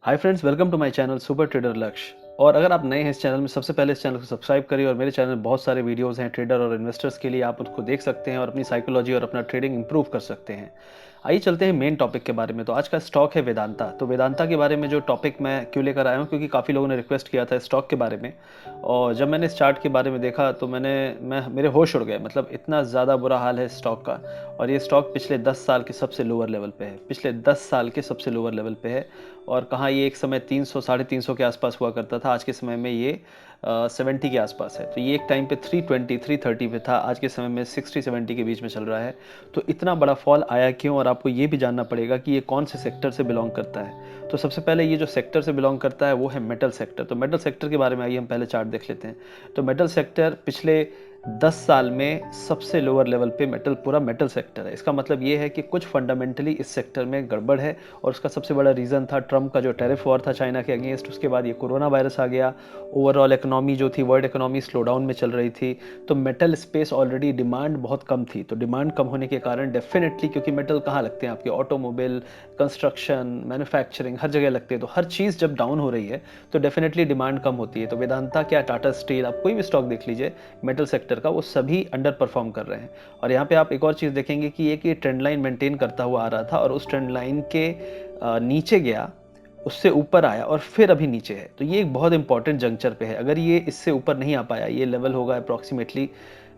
Hi friends, welcome to my channel super trader Lakshya. और अगर आप नए हैं इस चैनल में, सबसे पहले इस चैनल को सब्सक्राइब करिए। और मेरे चैनल में बहुत सारे वीडियोस हैं ट्रेडर और इन्वेस्टर्स के लिए, आप उसको देख सकते हैं और अपनी साइकोलॉजी और अपना ट्रेडिंग इंप्रूव कर सकते हैं। आइए चलते हैं मेन टॉपिक के बारे में। तो आज का स्टॉक है वेदांता। तो वेदांता के बारे में जो टॉपिक मैं क्यों लेकर आया हूँ, क्योंकि काफ़ी लोगों ने रिक्वेस्ट किया था स्टॉक के बारे में। और जब मैंने इस चार्ट के बारे में देखा तो मेरे होश उड़ गए। मतलब इतना ज़्यादा बुरा हाल है स्टॉक का। और ये स्टॉक पिछले 10 साल के सबसे लोअर लेवल पे है, पिछले 10 साल के सबसे लोअर लेवल पे है। और कहाँ ये एक समय 300 350 के आसपास हुआ करता था, आज के समय में ये 70 के आसपास है। तो ये एक टाइम पे 320 330 पे था, आज के समय में 60 70 के बीच में चल रहा है। तो इतना बड़ा फॉल आया क्यों, और आपको ये भी जानना पड़ेगा कि ये कौन से सेक्टर से बिलोंग करता है। तो सबसे पहले ये जो सेक्टर से बिलोंग करता है वो है मेटल सेक्टर। तो मेटल सेक्टर के बारे में आइए हम पहले चार्ट देख लेते हैं। तो मेटल सेक्टर पिछले 10 साल में सबसे लोअर लेवल पे पूरा मेटल सेक्टर है। इसका मतलब ये है कि कुछ फंडामेंटली इस सेक्टर में गड़बड़ है। और उसका सबसे बड़ा रीज़न था ट्रम्प का जो टैरिफ वॉर था चाइना के अगेंस्ट। उसके बाद ये कोरोना वायरस आ गया। ओवरऑल इकोनॉमी जो थी, वर्ल्ड इकोनॉमी स्लो डाउन में चल रही थी। तो मेटल स्पेस ऑलरेडी डिमांड बहुत कम थी। तो डिमांड कम होने के कारण डेफिनेटली, क्योंकि मेटल कहाँ लगते हैं आपके, ऑटोमोबाइल, कंस्ट्रक्शन, मैन्युफैक्चरिंग, हर जगह लगते हैं। तो हर चीज़ जब डाउन हो रही है तो डेफिनेटली डिमांड कम होती है। तो वेदांता क्या, टाटा स्टील, आप कोई भी स्टॉक देख लीजिए मेटल सेक्टर का, वो सभी अंडर परफॉर्म कर रहे हैं। और यहाँ पे आप एक और चीज़ देखेंगे कि ये ट्रेंड लाइन मेंटेन करता हुआ आ रहा था और उस ट्रेंड लाइन के नीचे गया, उससे ऊपर आया और फिर अभी नीचे है। तो ये एक बहुत इंपॉर्टेंट जंक्चर पे है। अगर ये इससे ऊपर नहीं आ पाया, ये लेवल होगा अप्रॉक्सीमेटली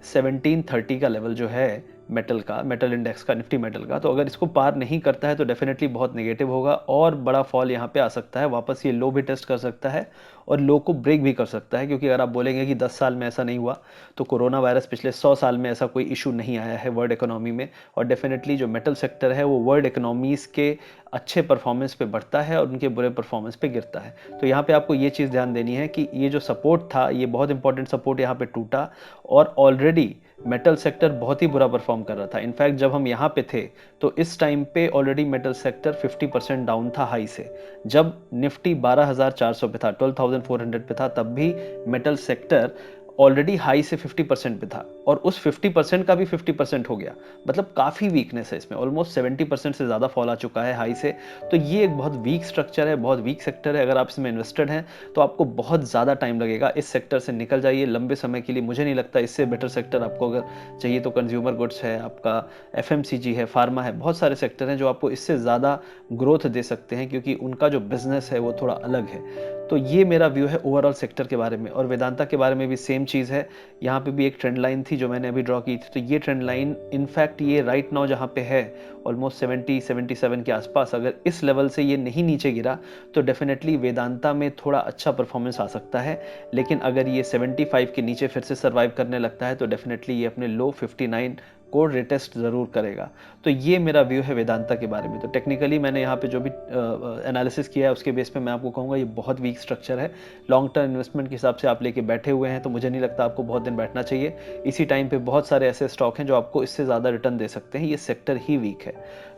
1730 का लेवल जो है मेटल का, मेटल इंडेक्स का, निफ्टी मेटल का। तो अगर इसको पार नहीं करता है तो डेफिनेटली बहुत नेगेटिव होगा और बड़ा फॉल यहाँ पे आ सकता है। वापस ये लो भी टेस्ट कर सकता है और लो को ब्रेक भी कर सकता है। क्योंकि अगर आप बोलेंगे कि 10 साल में ऐसा नहीं हुआ, तो कोरोना वायरस पिछले 100 साल में ऐसा कोई इशू नहीं आया है वर्ल्ड इकोनॉमी में। और डेफिनेटली जो मेटल सेक्टर है वो वर्ल्ड इकोनॉमीज़ के अच्छे परफॉर्मेंस पे बढ़ता है और उनके बुरे परफॉर्मेंस पे गिरता है। तो यहाँ पे आपको ये चीज़ ध्यान देनी है कि ये जो सपोर्ट था, ये बहुत इंपॉर्टेंट सपोर्ट यहाँ पे टूटा। और ऑलरेडी मेटल सेक्टर बहुत ही बुरा परफॉर्म कर रहा था। इनफैक्ट जब हम यहाँ पे थे तो इस टाइम पे ऑलरेडी मेटल सेक्टर 50% डाउन था हाई से। जब निफ्टी 12,400 पे था, 12,400 पे था, तब भी मेटल सेक्टर ऑलरेडी हाई से 50% पे था। और उस 50% का भी 50% हो गया। मतलब काफ़ी वीकनेस है इसमें, ऑलमोस्ट 70% से ज़्यादा फॉल आ चुका है हाई से। तो ये एक बहुत वीक स्ट्रक्चर है, बहुत वीक सेक्टर है। अगर आप इसमें इन्वेस्टेड हैं तो आपको बहुत ज़्यादा टाइम लगेगा। इस सेक्टर से निकल जाइए लंबे समय के लिए। मुझे नहीं लगता इससे बेटर सेक्टर आपको अगर चाहिए तो कंज्यूमर गुड्स है, आपका एफएमसीजी है, फार्मा है, बहुत सारे सेक्टर हैं जो आपको इससे ज़्यादा ग्रोथ दे सकते हैं, क्योंकि उनका जो बिजनेस है वो थोड़ा अलग है। तो ये मेरा व्यू है ओवरऑल सेक्टर के बारे में। और वेदांता के बारे में भी सेम चीज़ है। यहाँ पे भी एक ट्रेंड लाइन थी जो मैंने अभी ड्रॉ की थी। तो ये ट्रेंड लाइन इनफैक्ट ये राइट नाउ जहाँ पे है ऑलमोस्ट 77 के आसपास, अगर इस लेवल से ये नहीं नीचे गिरा तो डेफिनेटली वेदांता में थोड़ा अच्छा परफॉर्मेंस आ सकता है। लेकिन अगर ये 75 के नीचे फिर से सर्वाइव करने लगता है तो डेफिनेटली ये अपने लो 59 को रिटेस्ट ज़रूर करेगा। तो ये मेरा व्यू है वेदांता के बारे में। तो टेक्निकली मैंने यहाँ पे जो भी एनालिसिस किया है उसके बेस पे मैं आपको कहूँगा ये बहुत वीक स्ट्रक्चर है। लॉन्ग टर्म इन्वेस्टमेंट के हिसाब से आप लेके बैठे हुए हैं तो मुझे नहीं लगता आपको बहुत दिन बैठना चाहिए। इसी टाइम पे बहुत सारे ऐसे स्टॉक हैं जो आपको इससे ज़्यादा रिटर्न दे सकते हैं। ये सेक्टर ही वीक है।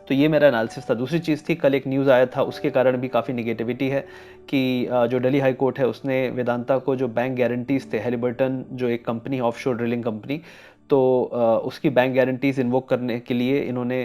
तो ये मेरा एनालिसिस था। दूसरी चीज़ थी, कल एक न्यूज़ आया था, उसके कारण भी काफ़ी निगेटिविटी है कि जो दिल्ली हाई कोर्ट है उसने वेदांता को जो बैंक गारंटीज थे, हैलिबर्टन जो एक कंपनी, ऑफशोर ड्रिलिंग कंपनी, तो उसकी बैंक गारंटीज इन्वोक करने के लिए इन्होंने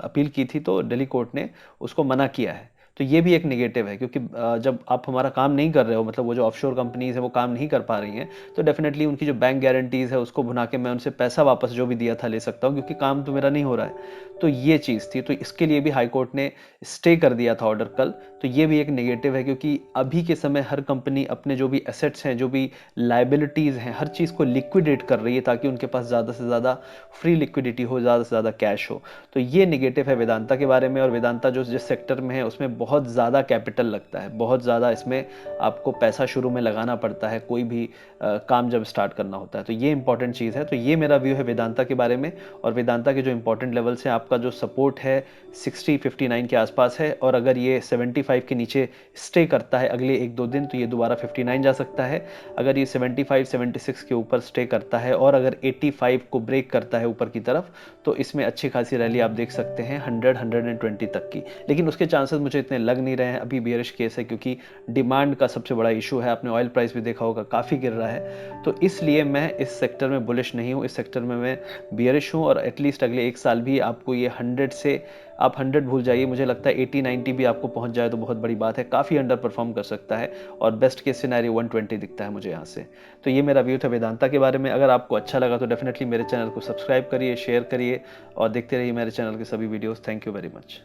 अपील की थी। तो दिल्ली कोर्ट ने उसको मना किया है। तो ये भी एक नेगेटिव है, क्योंकि जब आप हमारा काम नहीं कर रहे हो, मतलब वो जो ऑफशोर कंपनीज है वो काम नहीं कर पा रही हैं, तो डेफिनेटली उनकी जो बैंक गारंटीज है उसको भुना के मैं उनसे पैसा वापस जो भी दिया था ले सकता हूँ, क्योंकि काम तो मेरा नहीं हो रहा है। तो ये चीज़ थी। तो इसके लिए भी हाई कोर्ट ने स्टे कर दिया था ऑर्डर कल। तो ये भी एक नेगेटिव है, क्योंकि अभी के समय हर कंपनी अपने जो भी एसेट्स हैं, जो भी लाइबिलिटीज़ हैं, हर चीज़ को लिक्विडेट कर रही है ताकि उनके पास ज़्यादा से ज़्यादा फ्री लिक्विडिटी हो, ज़्यादा से ज़्यादा कैश हो। तो ये नेगेटिव है वेदांता के बारे में। और वेदांता जो जिस सेक्टर में है उसमें बहुत ज़्यादा कैपिटल लगता है, बहुत ज़्यादा इसमें आपको पैसा शुरू में लगाना पड़ता है कोई भी काम जब स्टार्ट करना होता है। तो ये इंपॉर्टेंट चीज़ है। तो ये मेरा व्यू है वेदांता के बारे में। और वेदांता के जो इंपॉर्टेंट लेवल्स हैं, आपका जो सपोर्ट है 60-59 के आसपास है। और अगर ये 75 के नीचे स्टे करता है अगले 1-2 दिन तो ये दोबारा 59 जा सकता है। अगर ये 75-76 के ऊपर स्टे करता है और अगर 85 को ब्रेक करता है ऊपर की तरफ, तो इसमें अच्छी खासी रैली आप देख सकते हैं 100-120 तक की। लेकिन उसके चांसेस मुझे इतने इतने लग नहीं रहे हैं, अभी बियरिश केस है क्योंकि डिमांड का सबसे बड़ा इशू है। आपने ऑयल प्राइस भी देखा होगा, काफ़ी गिर रहा है। तो इसलिए मैं इस सेक्टर में बुलिश नहीं हूँ, इस सेक्टर में मैं बियरिश हूँ। और एटलीस्ट अगले 1 साल भी आपको ये 100 से, आप 100 भूल जाइए, मुझे लगता है 80-90 भी आपको पहुंच जाए तो बहुत बड़ी बात है। काफ़ी अंडर परफॉर्म कर सकता है और बेस्ट केस सिनेरियो 120 दिखता है मुझे यहाँ से। तो ये मेरा व्यू था वेदांता के बारे में। अगर आपको अच्छा लगा तो डेफिनेटली मेरे चैनल को सब्सक्राइब करिए, शेयर करिए और देखते रहिए मेरे चैनल के सभी videos. Thank you very much.